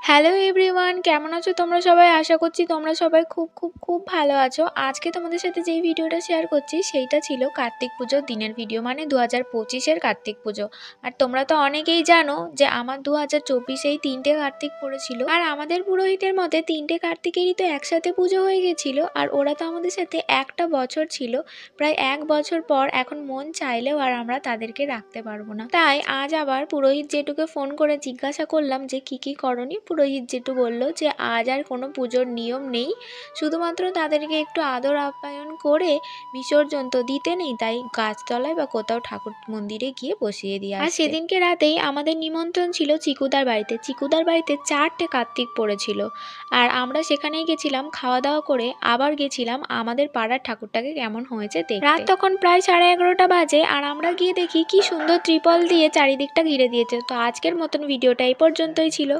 Hello everyone, কেমন আছো তোমরা সবাই? আশা করছি তোমরা সবাই খুব খুব খুব ভালো আছো। আজকে তোমাদের সাথে যেই ভিডিওটা শেয়ার করছি সেইটা ছিল কার্তিক পুজোর দিনের ভিডিও, মানে 2025-এর কার্তিক পুজো। আর তোমরা তো অনেকেই জানো যে আমার 2024-এই 3টে কার্তিক পড়েছিল। আর আমাদের পুরোহিতের মতে 3টে কার্তিকেরই তো একসাথে পুজো হয়ে গেছিলো। আর ওরা তো আমাদের সাথে একটা বছর ছিল, প্রায় 1 বছর পর এখন মন চাইলেও আর আমরা তাদেরকে রাখতে পারবো না। তাই আজ আবার পুরোহিত জেঠুকে ফোন করে জিজ্ঞাসা করলাম যে কী করণীয়। পুরোহিত জেঠু বলল যে আজ আর কোনো পুজোর নিয়ম নেই, শুধুমাত্র তাদেরকে একটু আদর আপ্যায়ন করে বিসর্জন তো দিতে নেই, তাই গাছতলায় বা কোথাও ঠাকুর মন্দিরে গিয়ে বসিয়ে দিয়ে আসতে। আর সেদিনকে রাতেই আমাদের নিমন্ত্রণ ছিল চিকুদার বাড়িতে। চিকুদার বাড়িতে 4টে কার্তিক পড়েছিল, আর আমরা সেখানেই গেছিলাম খাওয়া দাওয়া করে, আবার গেছিলাম আমাদের পাড়ার ঠাকুরটাকে কেমন হয়েছে দেখতে। রাত তখন প্রায় 11:30 বাজে, আর আমরা গিয়ে দেখি কি সুন্দর ত্রিপল দিয়ে চারিদিকটা ঘিরে দিয়েছে। তো আজকের মতন ভিডিওটা এই পর্যন্তই ছিল।